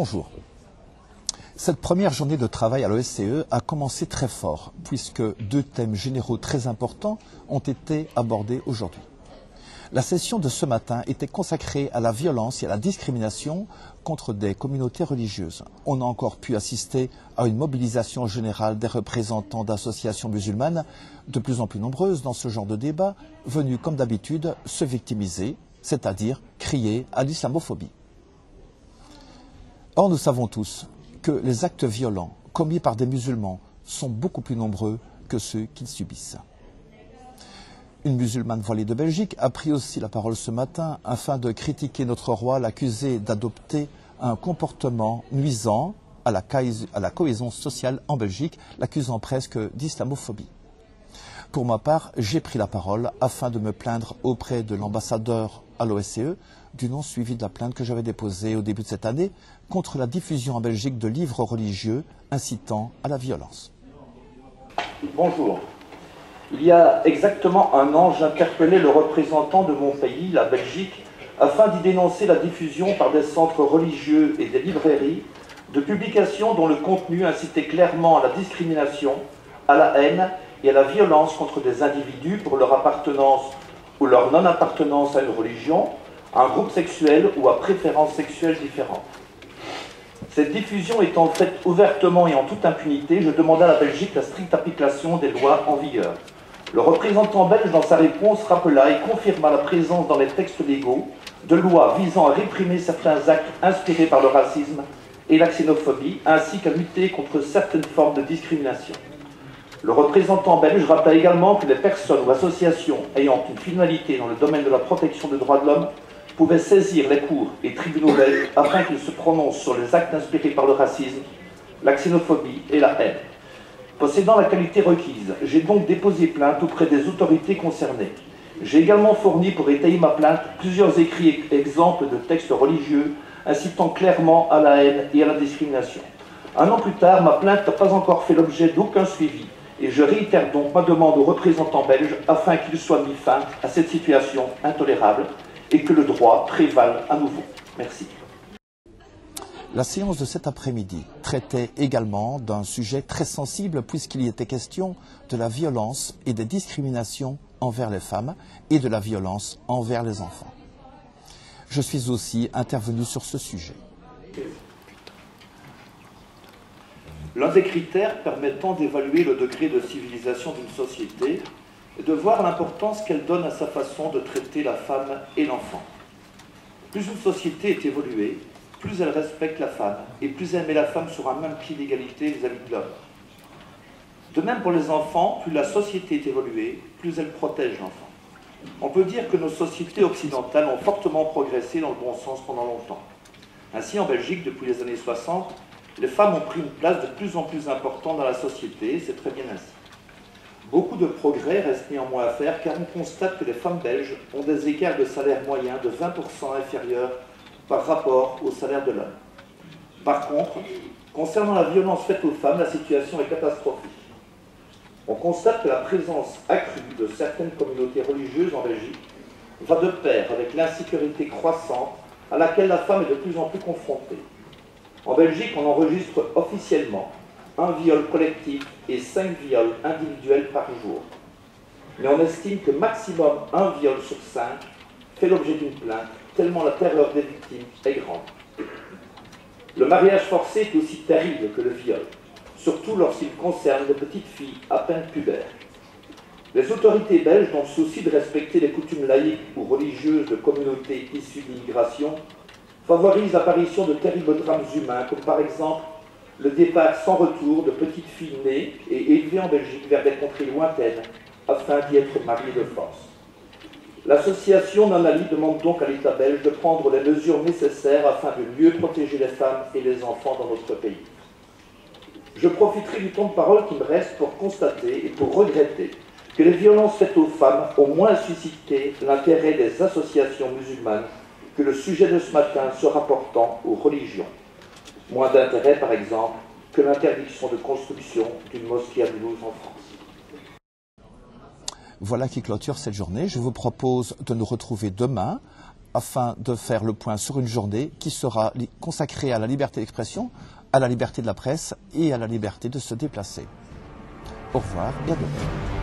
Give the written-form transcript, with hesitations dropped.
Bonjour. Cette première journée de travail à l'OSCE a commencé très fort, puisque deux thèmes généraux très importants ont été abordés aujourd'hui. La session de ce matin était consacrée à la violence et à la discrimination contre des communautés religieuses. On a encore pu assister à une mobilisation générale des représentants d'associations musulmanes, de plus en plus nombreuses dans ce genre de débat, venus comme d'habitude se victimiser, c'est-à-dire crier à l'islamophobie. Or, nous savons tous que les actes violents commis par des musulmans sont beaucoup plus nombreux que ceux qu'ils subissent. Une musulmane voilée de Belgique a pris aussi la parole ce matin afin de critiquer notre roi, l'accuser d'adopter un comportement nuisant à la cohésion sociale en Belgique, l'accusant presque d'islamophobie. Pour ma part, j'ai pris la parole afin de me plaindre auprès de l'ambassadeur à l'OSCE du non suivi de la plainte que j'avais déposée au début de cette année contre la diffusion en Belgique de livres religieux incitant à la violence. Bonjour. Il y a exactement un an, j'interpellais le représentant de mon pays, la Belgique, afin d'y dénoncer la diffusion par des centres religieux et des librairies de publications dont le contenu incitait clairement à la discrimination, à la haine et à la violence contre des individus pour leur appartenance ou leur non-appartenance à une religion, à un groupe sexuel ou à préférences sexuelles différentes. Cette diffusion étant faite ouvertement et en toute impunité, je demandais à la Belgique la stricte application des lois en vigueur. Le représentant belge, dans sa réponse, rappela et confirma la présence dans les textes légaux de lois visant à réprimer certains actes inspirés par le racisme et la xénophobie, ainsi qu'à lutter contre certaines formes de discrimination. Le représentant belge rappela également que les personnes ou associations ayant une finalité dans le domaine de la protection des droits de l'homme pouvaient saisir les cours et tribunaux belges afin qu'ils se prononcent sur les actes inspirés par le racisme, la xénophobie et la haine. Possédant la qualité requise, j'ai donc déposé plainte auprès des autorités concernées. J'ai également fourni pour étayer ma plainte plusieurs écrits et exemples de textes religieux incitant clairement à la haine et à la discrimination. Un an plus tard, ma plainte n'a pas encore fait l'objet d'aucun suivi et je réitère donc ma demande aux représentants belges afin qu'il soit mis fin à cette situation intolérable et que le droit prévale à nouveau. Merci. La séance de cet après-midi traitait également d'un sujet très sensible puisqu'il y était question de la violence et des discriminations envers les femmes et de la violence envers les enfants. Je suis aussi intervenu sur ce sujet. L'un des critères permettant d'évaluer le degré de civilisation d'une société est de voir l'importance qu'elle donne à sa façon de traiter la femme et l'enfant. Plus une société est évoluée, plus elle respecte la femme, et plus elle met la femme sur un même pied d'égalité vis-à-vis de l'homme. De même pour les enfants, plus la société est évoluée, plus elle protège l'enfant. On peut dire que nos sociétés occidentales ont fortement progressé dans le bon sens pendant longtemps. Ainsi, en Belgique, depuis les années 60, les femmes ont pris une place de plus en plus importante dans la société, et c'est très bien ainsi. Beaucoup de progrès restent néanmoins à faire, car on constate que les femmes belges ont des écarts de salaire moyen de 20% inférieurs par rapport au salaire de l'homme. Par contre, concernant la violence faite aux femmes, la situation est catastrophique. On constate que la présence accrue de certaines communautés religieuses en Belgique va de pair avec l'insécurité croissante à laquelle la femme est de plus en plus confrontée. En Belgique, on enregistre officiellement un viol collectif et 5 viols individuels par jour. Mais on estime que maximum un viol sur 5 fait l'objet d'une plainte, tellement la terreur des victimes est grande. Le mariage forcé est aussi terrible que le viol, surtout lorsqu'il concerne de petites filles à peine pubères. Les autorités belges, dans le souci de respecter les coutumes laïques ou religieuses de communautés issues d'immigration, favorisent l'apparition de terribles drames humains, comme par exemple le départ sans retour de petites filles nées et élevées en Belgique vers des contrées lointaines afin d'y être mariées de force. L'association Nanali demande donc à l'État belge de prendre les mesures nécessaires afin de mieux protéger les femmes et les enfants dans notre pays. Je profiterai du temps de parole qui me reste pour constater et pour regretter que les violences faites aux femmes ont moins suscité l'intérêt des associations musulmanes que le sujet de ce matin se rapportant aux religions. Moins d'intérêt, par exemple, que l'interdiction de construction d'une mosquée à Mulhouse en France. Voilà qui clôture cette journée. Je vous propose de nous retrouver demain afin de faire le point sur une journée qui sera consacrée à la liberté d'expression, à la liberté de la presse et à la liberté de se déplacer. Au revoir et à demain.